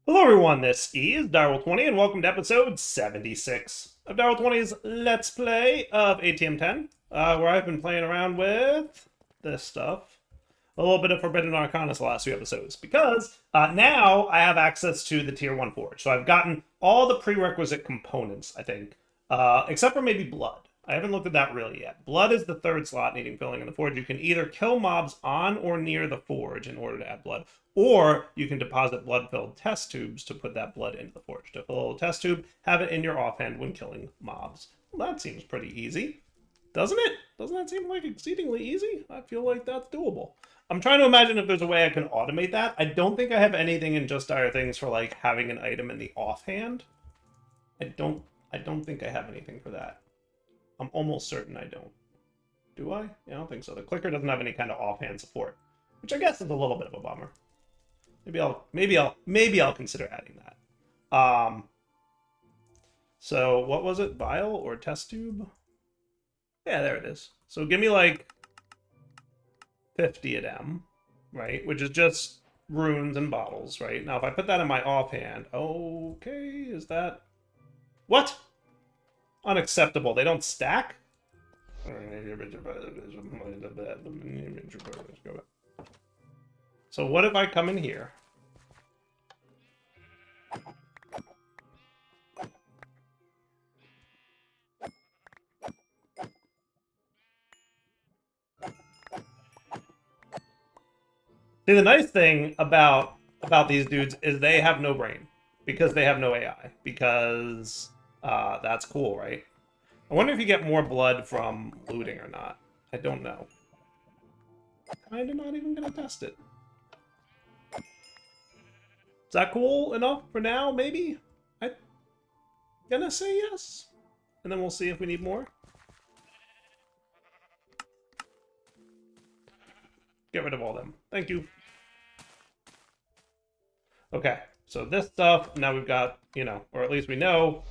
Hello everyone, this is Direwolf20 and welcome to episode 76 of Direwolf20's Let's Play of ATM10, where I've been playing around with this stuff. A little bit of Forbiddden and Arcanus the last few episodes, because now I have access to the Tier 1 Forge. So I've gotten all the prerequisite components, I think, except for maybe Blood. I haven't looked at that really yet. Blood is the third slot needing filling in the Forge. You can either kill mobs on or near the Forge in order to add Blood, or you can deposit blood-filled test tubes to put that blood into the Forge. To fill a little test tube, have it in your offhand when killing mobs. Well, that seems pretty easy, doesn't it? Doesn't that seem like exceedingly easy? I feel like that's doable. I'm trying to imagine if there's a way I can automate that. I don't think I have anything in Just Dire Things for like having an item in the offhand. I don't think I have anything for that. I'm almost certain I don't. Do I? Yeah, I don't think so. The clicker doesn't have any kind of offhand support, which I guess is a little bit of a bummer. Maybe I'll consider adding that. So what was it? Vial or test tube? Yeah, there it is. So give me like 50 of them, right? Which is just runes and bottles, right? Now if I put that in my offhand, okay, is that what? Unacceptable. They don't stack? So what if I come in here? See, the nice thing about these dudes is they have no brain because they have no AI, because that's cool, right? I wonder if you get more blood from looting or not. I don't know. Kinda not even gonna test it. Is that cool enough for now? Maybe? I'm gonna say yes. And then we'll see if we need more. Get rid of all them. Thank you. Okay, so this stuff, now we've got, or at least we know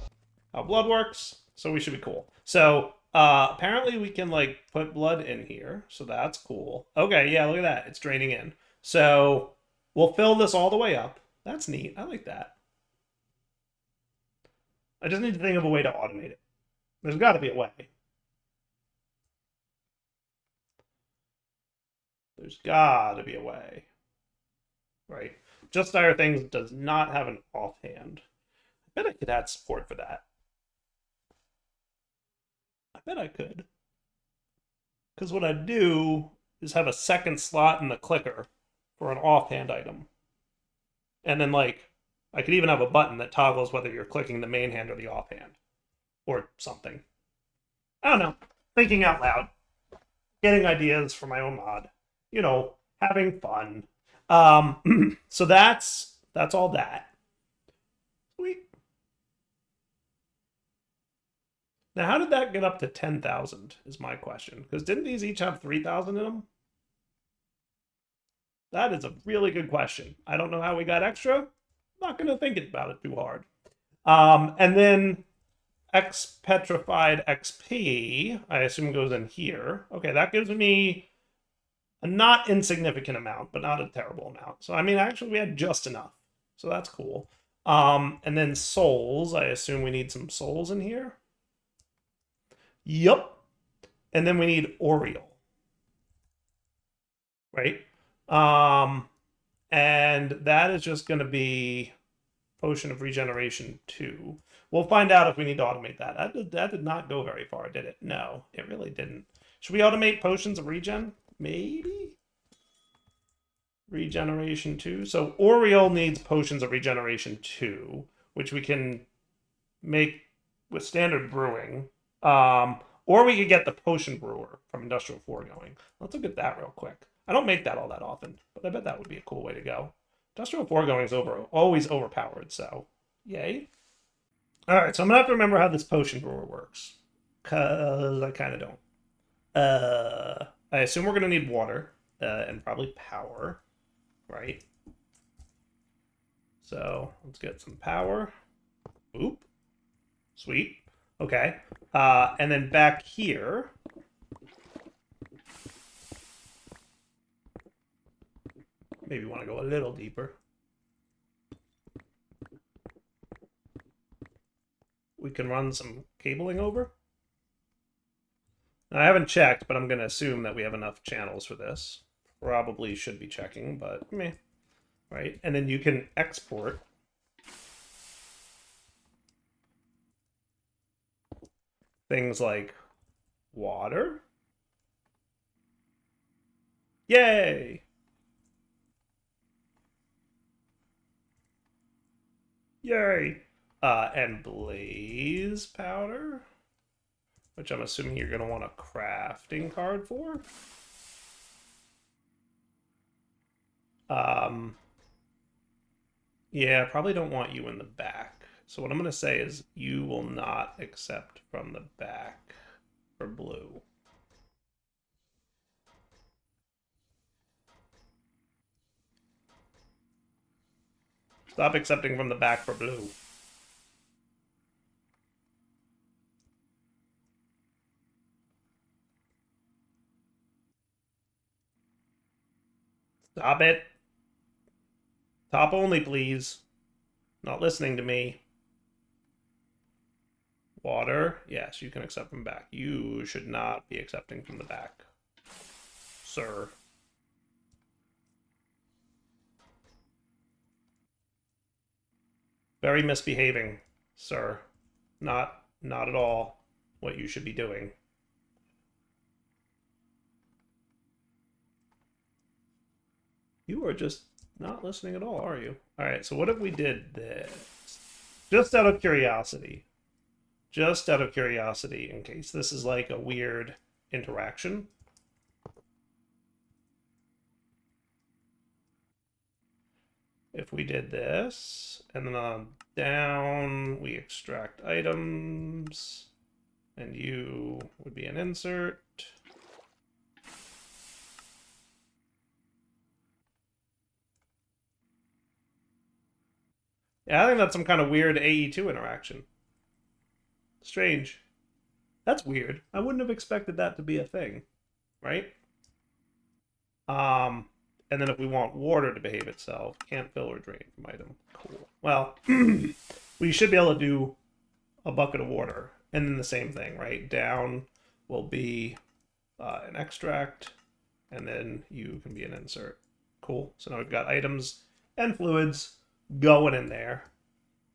how blood works, so we should be cool. So, apparently we can, like, put blood in here, so that's cool. Okay, yeah, look at that. It's draining in. So, we'll fill this all the way up. That's neat. I like that. I just need to think of a way to automate it. There's got to be a way. There's got to be a way. Right? Just Dire Things does not have an offhand. I bet I could add support for that. I bet I could. Because what I'd do is have a second slot in the clicker for an offhand item. And then, like, I could even have a button that toggles whether you're clicking the main hand or the offhand. Or something. I don't know. Thinking out loud. Getting ideas for my own mod. Having fun. So that's all that. Sweet. Now, how did that get up to 10,000 is my question. Because didn't these each have 3,000 in them? That is a really good question. I don't know how we got extra. I'm not going to think about it too hard. And then Petrified XP, I assume goes in here. Okay, that gives me a not insignificant amount, but not a terrible amount. So, I mean, actually, we had just enough. So that's cool. And then souls. I assume we need some souls in here. Yup. And then we need Aureal. Right? And that is just going to be Potion of Regeneration 2. We'll find out if we need to automate that. That did not go very far, did it? No, it really didn't. Should we automate Potions of Regen? Maybe? Regeneration 2. So Aureal needs Potions of Regeneration 2, which we can make with standard brewing. Or we could get the Potion Brewer from Industrial 4 going. Let's look at that real quick. I don't make that all that often, but I bet that would be a cool way to go. Industrial 4 going is always overpowered, so yay. Alright, so I'm going to have to remember how this Potion Brewer works, because I kind of don't. I assume we're going to need water, and probably power, right? So let's get some power. Oop. Sweet. Okay. And then back here, maybe want to go a little deeper. we can run some cabling over. Now, I haven't checked, but I'm going to assume that we have enough channels for this. Probably should be checking, but meh. Right? And then you can export things like water. Yay! Yay! And blaze powder, which I'm assuming you're going to want a crafting card for. Yeah, probably don't want you in the back. So what I'm going to say is you will not accept from the back for blue. Stop accepting from the back for blue. Stop it. Top only, please. Not listening to me. Water. Yes, you can accept from back. You should not be accepting from the back, sir. Very misbehaving, sir. Not at all what you should be doing. You are just not listening at all, are you? All right, so what if we did this? Just out of curiosity. Just out of curiosity, in case this is like a weird interaction. If we did this, and then on down, we extract items, and you would be an insert. Yeah, I think that's some kind of weird AE2 interaction. Strange. That's weird. I wouldn't have expected that to be a thing, right? And then if we want water to behave itself, can't fill or drain from item. Cool. Well, we should be able to do a bucket of water. And then the same thing, right? Down will be an extract, and then you can be an insert. Cool. So now we've got items and fluids going in there.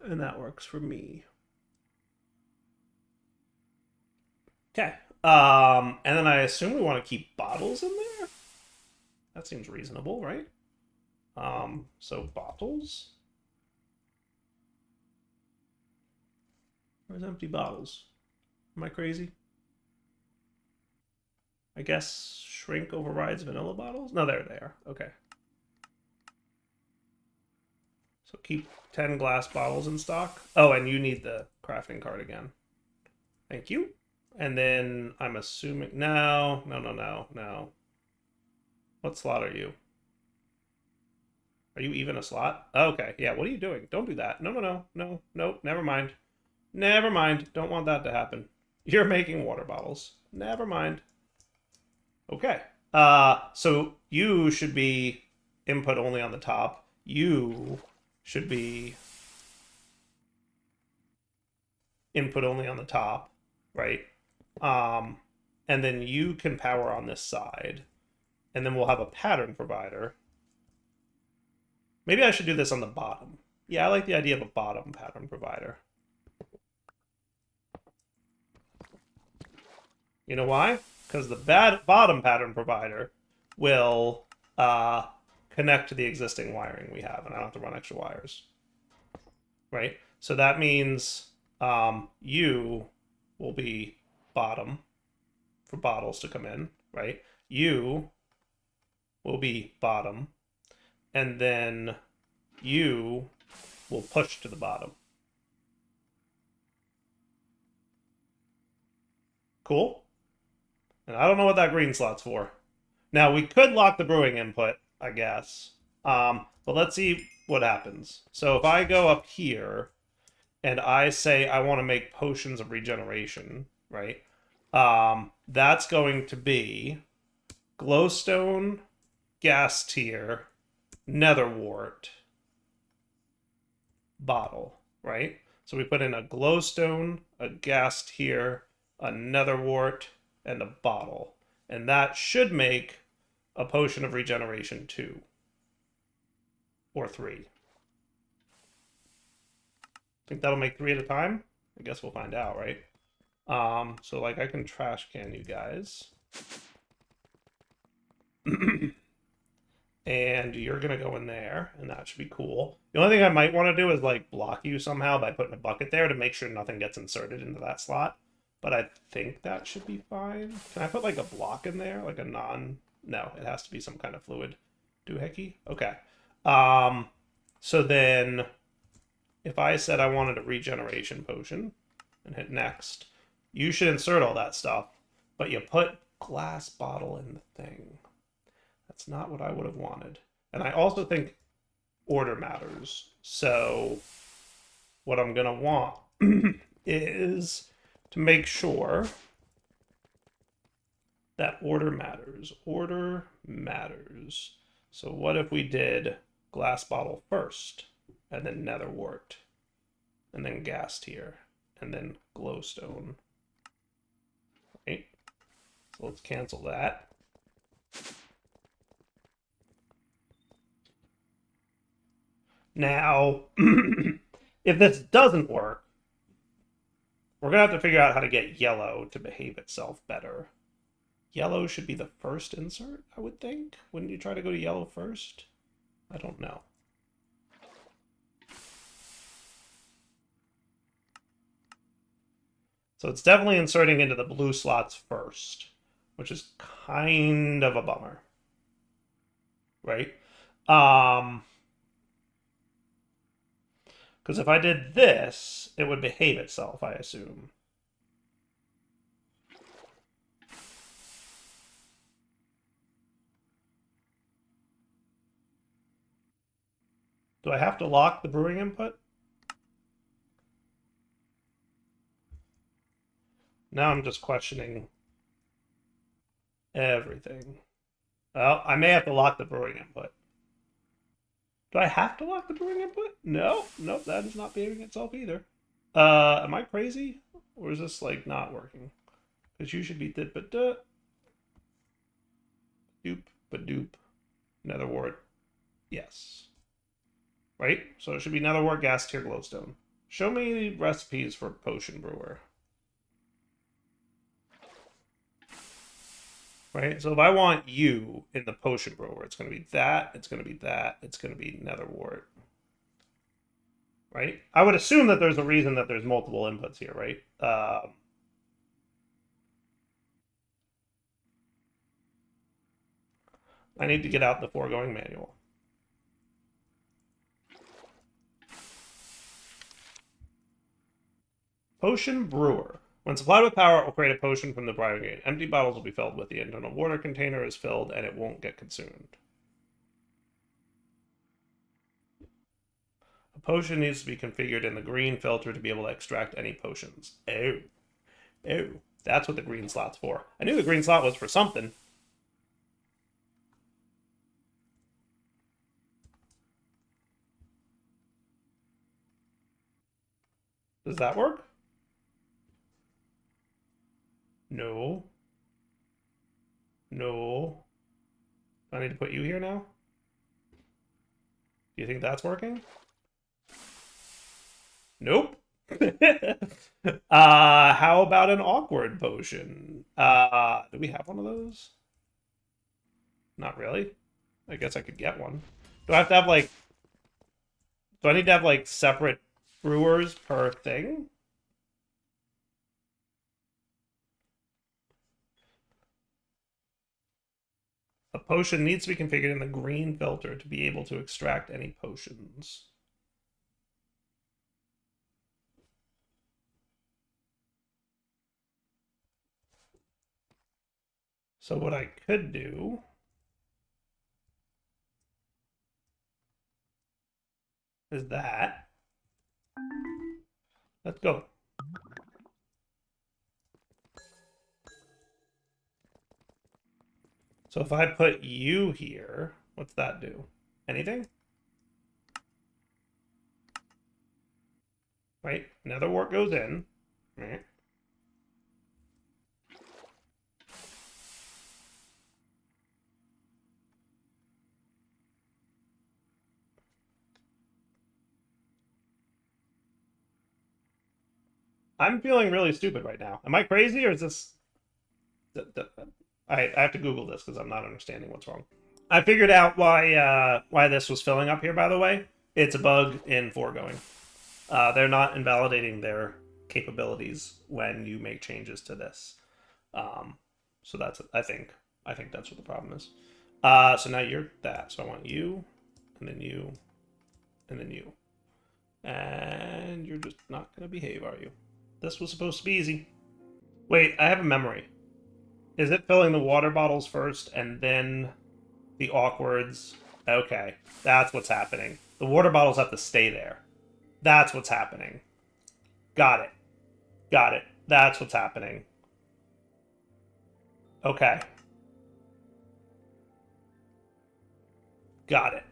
And that works for me. Okay. And then I assume we want to keep bottles in there? That seems reasonable, right? So bottles. Where's empty bottles? Am I crazy? I guess shrink overrides vanilla bottles? No, there they are. Okay. So keep 10 glass bottles in stock. Oh, and you need the crafting card again. Thank you. And then I'm assuming... No. What slot are you? Are you even a slot? Okay, yeah, what are you doing? Don't do that. No, never mind. Never mind. Don't want that to happen. You're making water bottles. Never mind. Okay. So you should be input only on the top. You should be input only on the top, right? And then you can power on this side. And then we'll have a pattern provider. Maybe I should do this on the bottom. Yeah, I like the idea of a bottom pattern provider. You know why? Because the bottom pattern provider will connect to the existing wiring we have, and I don't have to run extra wires. Right? So that means you will be bottom for bottles to come in, right? You will be bottom, and then you will push to the bottom. Cool? And I don't know what that green slot's for. Now, we could lock the brewing input, I guess. But let's see what happens. So if I go up here, and I say I want to make potions of regeneration, right? That's going to be glowstone, gas tier, netherwort, bottle, right? So we put in a glowstone, a ghast here, a netherwort, and a bottle. And that should make a potion of regeneration 2. Or 3. Think that'll make 3 at a time? I guess we'll find out, right? So like I can trash can you guys. And you're gonna go in there, and that should be cool. The only thing I might want to do is like block you somehow by putting a bucket there to make sure nothing gets inserted into that slot. But I think that should be fine. Can I put like a block in there? Like a non... No, it has to be some kind of fluid doohickey. Okay. So then if I said I wanted a regeneration potion and hit next, you should insert all that stuff, but you put glass bottle in the thing. That's not what I would have wanted. And I also think order matters. So what I'm going to want is to make sure that order matters. Order matters. So what if we did glass bottle first, and then netherwort, and then ghast here, and then glowstone? Right? So let's cancel that. Now, if this doesn't work, we're going to have to figure out how to get yellow to behave itself better. Yellow should be the first insert, I would think. Wouldn't you try to go to yellow first? I don't know. So it's definitely inserting into the blue slots first, which is kind of a bummer. Right? Because if I did this, it would behave itself, I assume. Do I have to lock the brewing input? Now I'm just questioning everything. Well, I may have to lock the brewing input. Do I have to lock the brewing input? No. Nope, that is not behaving itself either. Am I crazy? Or is this, like, not working? Because you should be dit-but-duh. Doop-ba-doop. Netherwort. Yes. Right? So it should be netherwort, ghast tier, glowstone. Show me recipes for potion brewer. Right? So if I want you in the potion brewer, it's going to be that, it's going to be that, it's going to be netherwort. Right? I would assume that there's a reason that there's multiple inputs here, right? I need to get out the foregoing manual. Potion brewer. When supplied with power, it will create a potion from the brewing gate. Empty bottles will be filled with the internal water container is filled, and it won't get consumed. A potion needs to be configured in the green filter to be able to extract any potions. Oh. Oh. That's what the green slot's for. I knew the green slot was for something. Does that work? No. No. Do I need to put you here now? Do you think that's working? Nope. How about an awkward potion? Do we have one of those? Not really. I guess I could get one. Do I have to have, like... Do I need to have, like, separate brewers per thing? A potion needs to be configured in the green filter to be able to extract any potions. So what I could do is that. Let's go. So if I put you here, what's that do? Anything? right? Nether wart goes in, right? I'm feeling really stupid right now. Am I crazy or is this... I have to Google this because I'm not understanding what's wrong. I figured out why this was filling up here, by the way. It's a bug in foregoing. They're not invalidating their capabilities when you make changes to this. So that's I think that's what the problem is. So now you're that. So I want you, and then you, and then you, and you're just not gonna behave, are you? This was supposed to be easy. Wait, I have a memory. Is it filling the water bottles first and then the awkwards? Okay, that's what's happening. The water bottles have to stay there. That's what's happening. Got it. Got it. That's what's happening. Okay. Got it.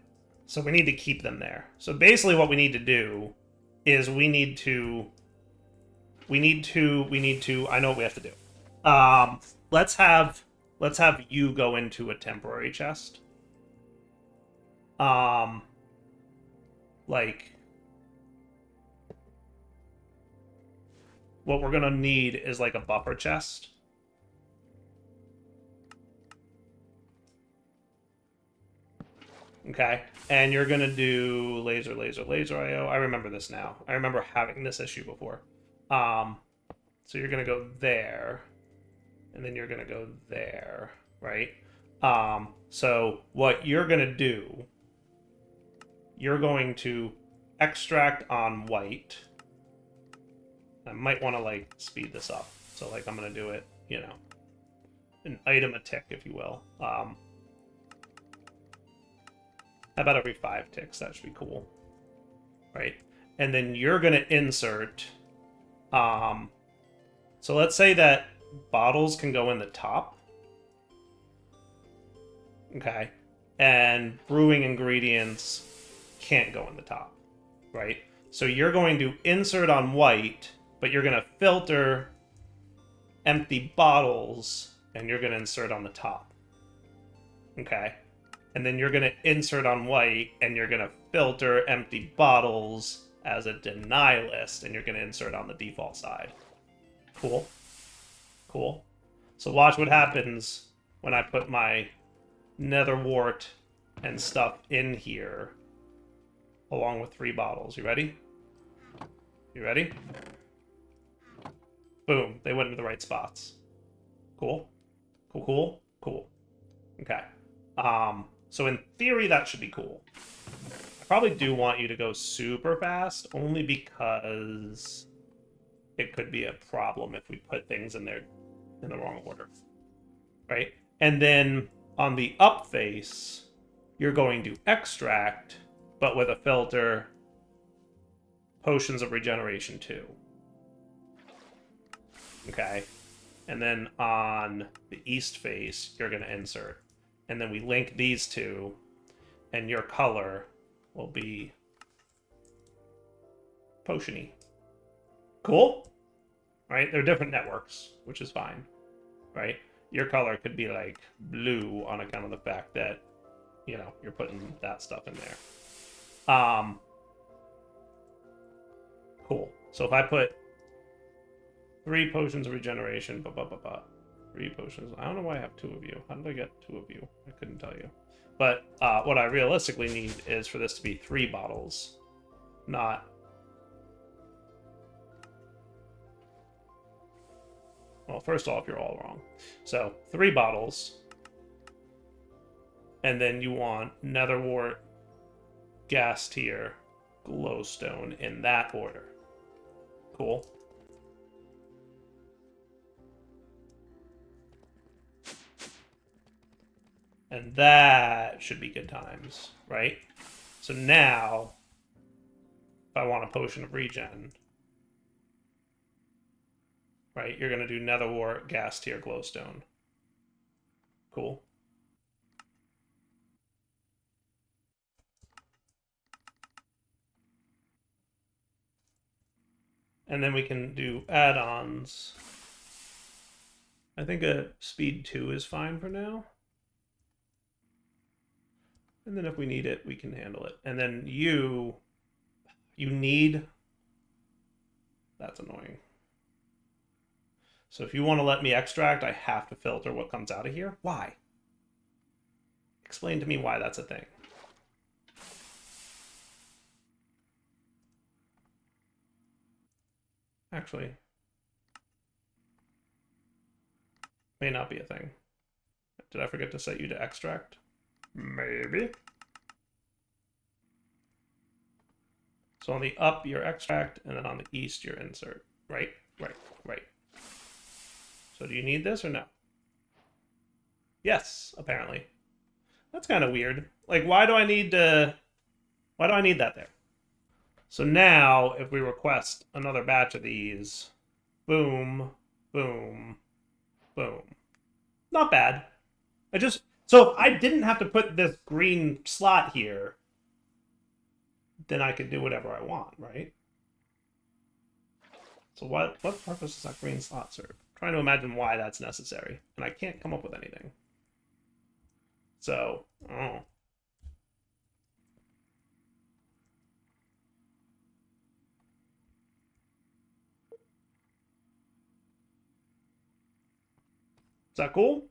So we need to keep them there. So basically what we need to do is we need to I know what we have to do. Let's have you go into a temporary chest. Like what we're gonna need is like a buffer chest. Okay, and you're gonna do laser IO. I remember this now. I remember having this issue before. So you're gonna go there, and then you're gonna go there, right? So what you're gonna do, you're going to extract on white. I might want to like speed this up. So like I'm gonna do it, you know, an item a tick, if you will. How about every 5 ticks? That should be cool, right? And then you're gonna insert. So let's say that bottles can go in the top. Okay. And brewing ingredients can't go in the top, right? So you're going to insert on white, but you're going to filter empty bottles, and you're going to insert on the top. Okay. And then you're going to insert on white, and you're going to filter empty bottles as a deny list, and you're going to insert on the default side. Cool. Cool. So watch what happens when I put my nether wart and stuff in here along with 3 bottles. You ready? You ready? Boom. They went into the right spots. Cool. Cool, cool, cool. Okay. So in theory, that should be cool. I probably do want you to go super fast, only because it could be a problem if we put things in there in the wrong order. Right? And then on the up face, you're going to extract, but with a filter, potions of regeneration 2. Okay. And then on the east face, you're going to insert. And then we link these two, and your color will be potiony. Cool? Right? They're different networks, which is fine. Right? Your color could be like blue on account of the fact that, you know, you're putting that stuff in there. Cool. So if I put 3 potions of regeneration, 3 potions. I don't know why I have 2 of you. How did I get 2 of you? I couldn't tell you. But what I realistically need is for this to be 3 bottles, not... Well, first off, you're all wrong. So 3 bottles, and then you want nether wart, gas tier, glowstone in that order. Cool. And that should be good times, right? So now, if I want a potion of regen, right, you're going to do nether wart, gas tier, glowstone. Cool. And then we can do add-ons. I think a speed 2 is fine for now. And then if we need it, we can handle it. And then you need... That's annoying. So if you want to let me extract, I have to filter what comes out of here. Why? Explain to me why that's a thing. Actually, may not be a thing. Did I forget to set you to extract? Maybe. So on the up, your extract, and then on the east, your insert. Right, right, right. So do you need this or no? Yes, apparently. That's kind of weird. Like, why do I need that there? So now, if we request another batch of these, boom, boom, boom. Not bad. So if I didn't have to put this green slot here, then I could do whatever I want, right? So what purpose does that green slot serve? I'm trying to imagine why that's necessary, and I can't come up with anything. So, oh. Is that cool?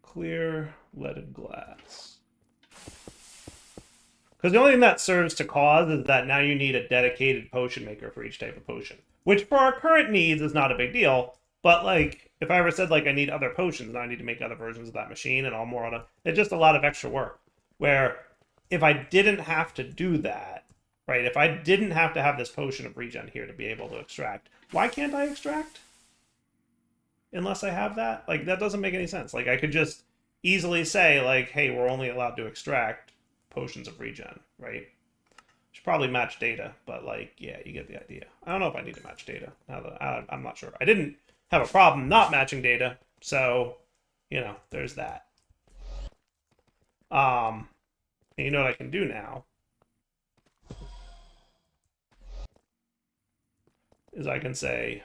Clear leaded glass. Because the only thing that serves to cause is that now you need a dedicated potion maker for each type of potion. Which for our current needs is not a big deal. But like, if I ever said like I need other potions and I need to make other versions of that machine and all more on it's just a lot of extra work. Where if I didn't have to do that, right? If I didn't have to have this potion of regen here to be able to extract, why can't I extract? Unless I have that? Like, that doesn't make any sense. Like, I could just easily say, like, hey, we're only allowed to extract potions of regen, right? Should probably match data, but, like, yeah, you get the idea. I don't know if I need to match data. Now that I'm not sure. I didn't have a problem not matching data, so, you know, there's that. And you know what I can do now? Is I can say...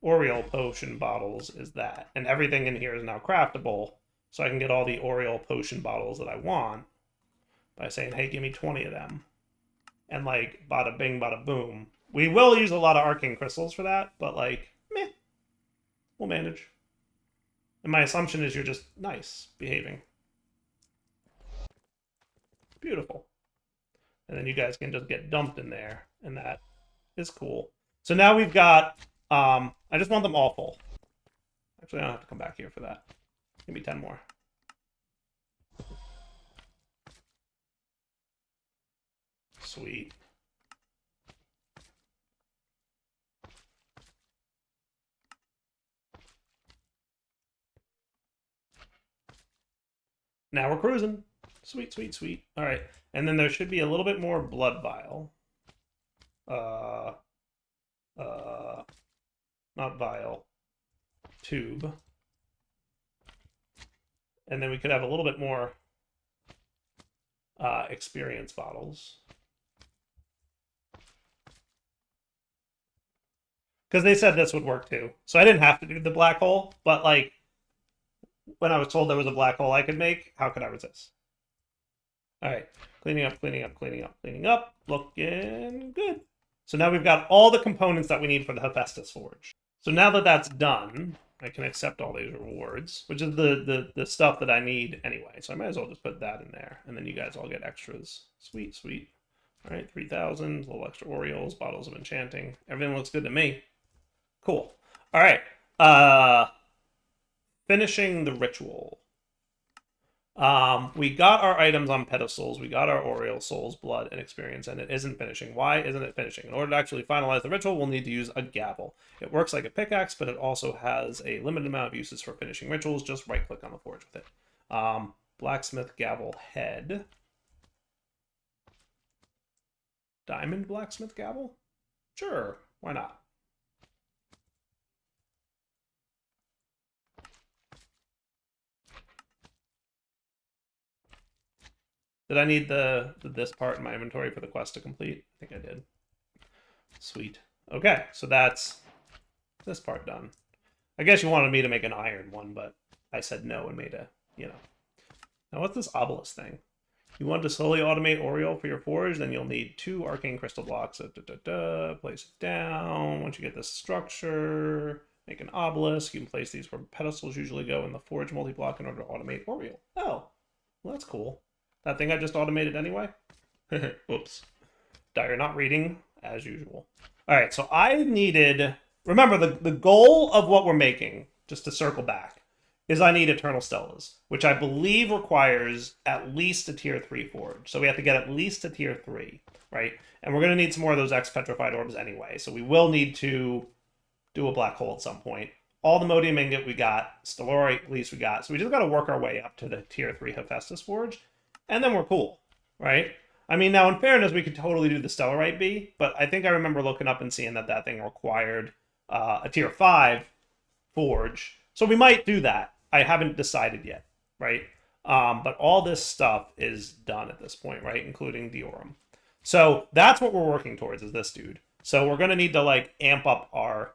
Aureal potion bottles is that. And everything in here is now craftable, so I can get all the Aureal potion bottles that I want by saying, hey, give me 20 of them. And like, bada bing, bada boom. We will use a lot of arcane crystals for that, but like, meh. We'll manage. And my assumption is you're just nice, behaving. Beautiful. And then you guys can just get dumped in there, and that is cool. So now we've got... I just want them all full. Actually, I don't have to come back here for that. Give me 10 more. Sweet. Now we're cruising. Sweet, sweet, sweet. All right. And then there should be a little bit more blood vial. Not vial. Tube. And then we could have a little bit more experience bottles. Because they said this would work too. So I didn't have to do the black hole, but like, when I was told there was a black hole I could make, how could I resist? All right, cleaning up, cleaning up, cleaning up, cleaning up. Looking good. So now we've got all the components that we need for the Hephaestus Forge. So now that that's done, I can accept all these rewards, which is the stuff that I need anyway. So I might as well just put that in there, and then you guys all get extras. Sweet, sweet. All right, 3,000, little extra Aureals, bottles of enchanting. Everything looks good to me. Cool. All right. Finishing the ritual. We got our items on pedestals. We got our Aureal souls, blood, and experience, and it isn't finishing. Why isn't it finishing? In order to actually finalize the ritual, we'll need to use a gavel. It works like a pickaxe, but it also has a limited amount of uses for finishing rituals. Just right-click on the forge with it. Blacksmith gavel head. Diamond blacksmith gavel? Sure, why not? Did I need this part in my inventory for the quest to complete? I think I did. Sweet. Okay, so that's this part done. I guess you wanted me to make an iron one, but I said no and made a, you know. Now what's this obelisk thing? You want to slowly automate Aureal for your forge, then you'll need 2 arcane crystal blocks. Place it down. Once you get this structure, make an obelisk. You can place these where pedestals usually go in the forge multi-block in order to automate Aureal. Oh, well, that's cool. That thing I just automated anyway? Oops. You're not reading, as usual. All right, so I needed... Remember, the goal of what we're making, just to circle back, is I need Eternal Stellas, which I believe requires at least a tier 3 forge. So we have to get at least a tier 3, right? And we're going to need some more of those X-Petrified Orbs anyway. So we will need to do a black hole at some point. All the Modium Ingot we got, Stellarite at least we got. So we just got to work our way up to the tier 3 Hephaestus Forge, and then we're cool, right? I mean, now in fairness, we could totally do the Stellarite B, but I think I remember looking up and seeing that thing required a tier 5 forge. So we might do that. I haven't decided yet, right? But all this stuff is done at this point, right? Including Diorum. So that's what we're working towards, is this dude. So we're going to need to, like, amp up our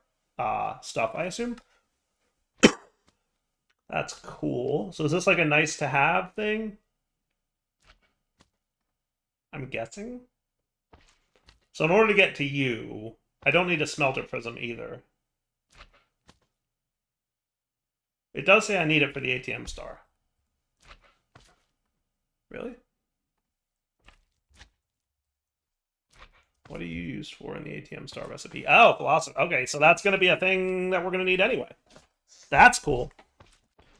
stuff, I assume. That's cool. So is this like a nice to have thing? I'm guessing. So in order to get to you, I don't need a smelter prism either. It does say I need it for the ATM star. Really? What do you use for in the ATM star recipe? Oh, philosophy. Okay, so that's going to be a thing that we're going to need anyway. That's cool.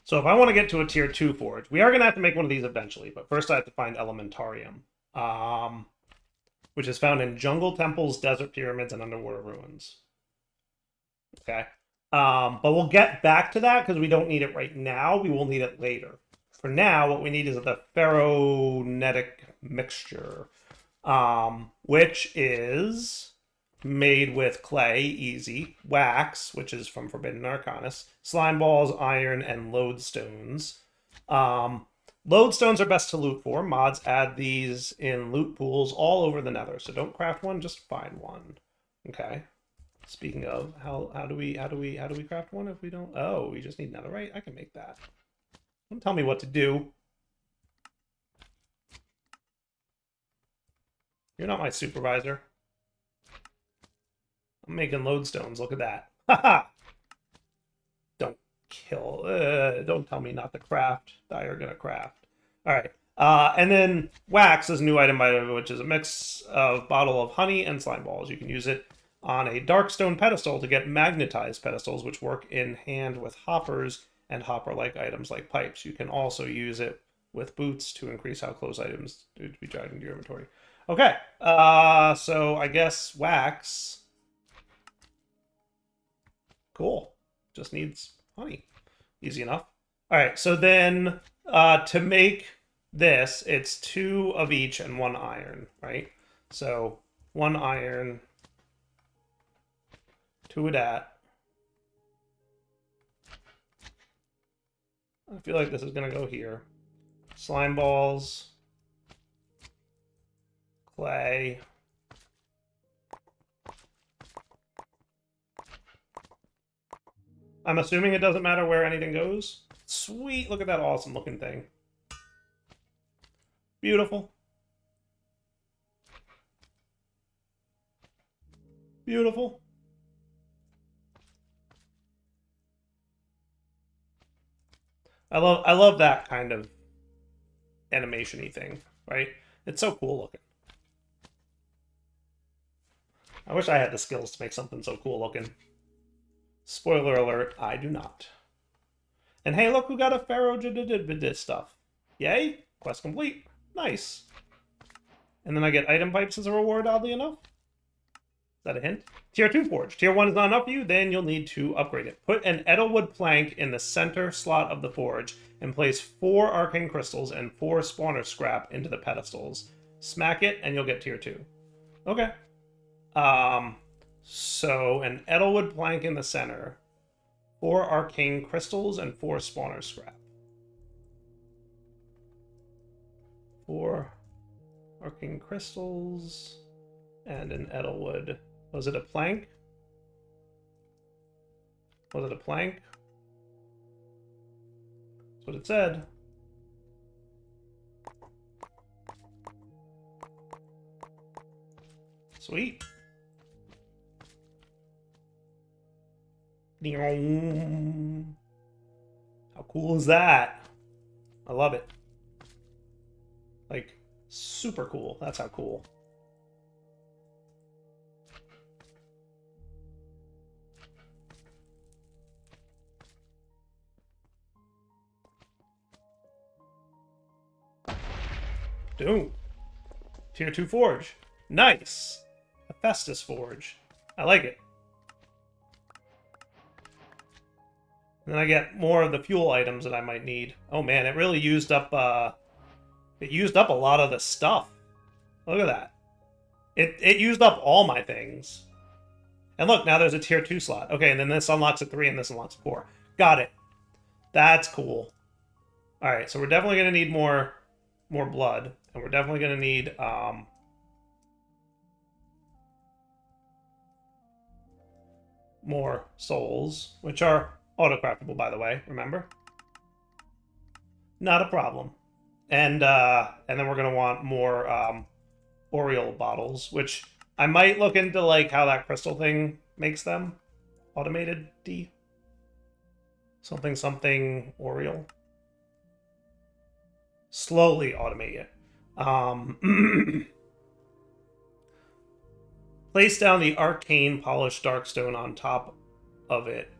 So if I want to get to a tier 2 forge, we are going to have to make one of these eventually, but first I have to find Elementarium, which is found in jungle temples, desert pyramids, and underwater ruins. Okay. But we'll get back to that because we don't need it right now. We will need it later. For now, what we need is the ferronetic mixture, which is made with clay, easy, wax, which is from Forbiddden and Arcanus, slime balls, iron, and lodestones. Lodestones are best to loot for. Mods add these in loot pools all over the nether. So don't craft one, just find one. Okay. Speaking of, how do we craft one if we don't? Oh, we just need netherite. I can make that. Don't tell me what to do. You're not my supervisor. I'm making lodestones. Look at that. Haha. Don't kill. Don't tell me not to craft. You're gonna craft. All right. And then wax is a new item, which is a mix of bottle of honey and slime balls. You can use it on a darkstone pedestal to get magnetized pedestals, which work in hand with hoppers and hopper-like items like pipes. You can also use it with boots to increase how close items to be dragged into your inventory. Okay, so I guess wax. Cool. Just needs honey. Easy enough. All right, so then to make this, it's 2 of each and 1 iron, right? So 1 iron, 2 of that. I feel like this is going to go here. Slime balls. Clay. I'm assuming it doesn't matter where anything goes. Sweet, look at that awesome looking thing. Beautiful. Beautiful. I love that kind of animation-y thing, right? It's so cool looking. I wish I had the skills to make something so cool looking. Spoiler alert, I do not. And hey, look who got a Pharaoh stuff. Yay, quest complete. Nice. And then I get item pipes as a reward, oddly enough. Is that a hint? Tier 2 forge. Tier 1 is not enough for you, then you'll need to upgrade it. Put an Edelwood plank in the center slot of the forge and place 4 arcane crystals and 4 spawner scrap into the pedestals. Smack it and you'll get tier 2. Okay. So an Edelwood plank in the center, 4 arcane crystals, and 4 spawner scrap. 4 Arcane crystals and an edelwood. Was it a plank? Was it a plank? That's what it said. Sweet. How cool is that? I love it. Like, super cool. That's how cool. Doom. Tier 2 forge. Nice. A Festus forge. I like it. And then I get more of the fuel items that I might need. Oh man, it really used up it used up a lot of the stuff. Look at that. It used up all my things. And look, now there's a tier 2 slot. Okay, and then this unlocks a 3 and this unlocks a 4. Got it. That's cool. Alright, so we're definitely gonna need more blood. And we're definitely gonna need more souls, which are auto-craftable, by the way, remember? Not a problem. And then we're gonna want more Aureal bottles, which I might look into like how that crystal thing makes them. Automated D. Something Aureal. Slowly automate it. Place down the arcane polished darkstone on top of it.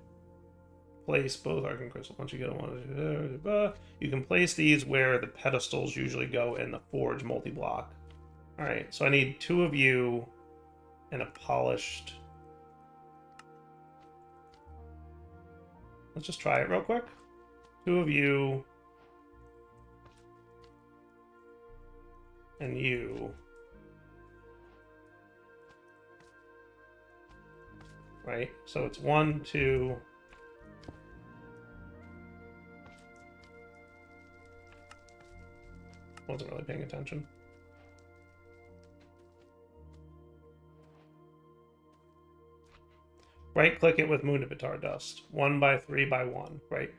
Place both arcane crystals. Once you get one, you can place these where the pedestals usually go in the forge multi-block. Alright, so I need 2 of you and a polished. Let's just try it real quick. 2 of you and you. Right? So it's 1, 2. Wasn't really paying attention. Right-click it with Moonivatar dust. 1 by 3 by 1. Right.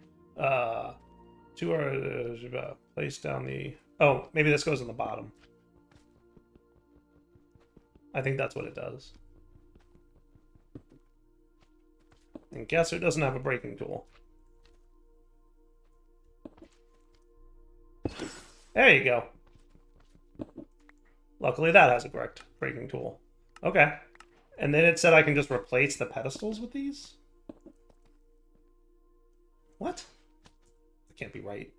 2 are place down the. Oh, maybe this goes on the bottom. I think that's what it does. And guess who doesn't have a breaking tool? There you go. Luckily that has a correct breaking tool. Okay. And then it said I can just replace the pedestals with these? What? That can't be right.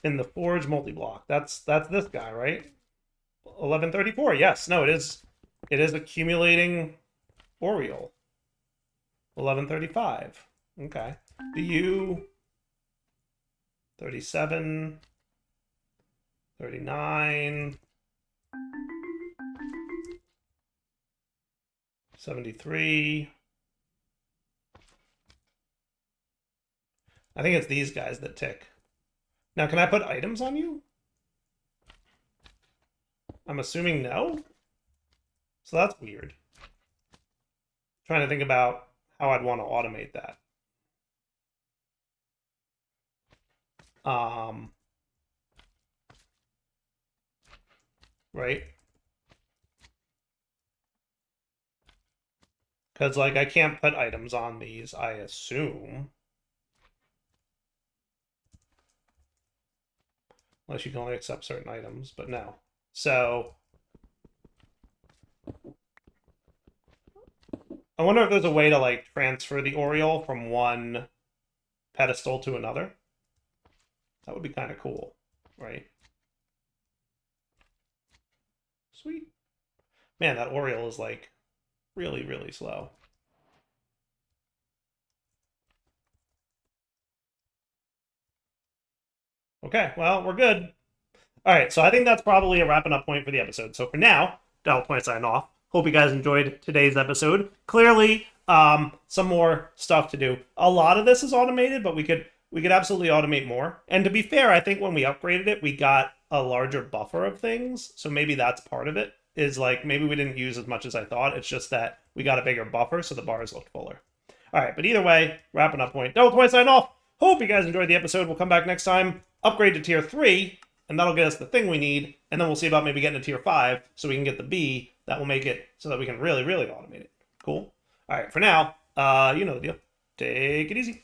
In the forge multi-block. That's this guy, right? 1134. Yes. No, it is accumulating Aureal. 1135. Okay. Do you 37 39 73. I think it's these guys that tick. Now, can I put items on you? I'm assuming no. So that's weird. Trying to think about how I'd want to automate that. Right? Because, like, I can't put items on these, I assume. Unless you can only accept certain items, but no. So I wonder if there's a way to like transfer the Aureal from one pedestal to another. That would be kind of cool, right? Sweet. Man, that Aureal is like really, really slow. Okay, well, we're good. All right, so I think that's probably a wrapping up point for the episode. So for now, Dial Point sign off. Hope you guys enjoyed today's episode. Clearly, some more stuff to do. A lot of this is automated, but we could absolutely automate more. And to be fair, I think when we upgraded it, we got a larger buffer of things. So maybe that's part of it. Is like maybe we didn't use as much as I thought. It's just that we got a bigger buffer, so the bars looked fuller. All right, but either way, wrapping up point. Devil 20 sign off. Hope you guys enjoyed the episode. We'll come back next time, upgrade to tier 3, and that'll get us the thing we need. And then we'll see about maybe getting to tier 5 so we can get the B. That will make it so that we can really, really automate it. Cool? All right, for now, you know the deal. Take it easy.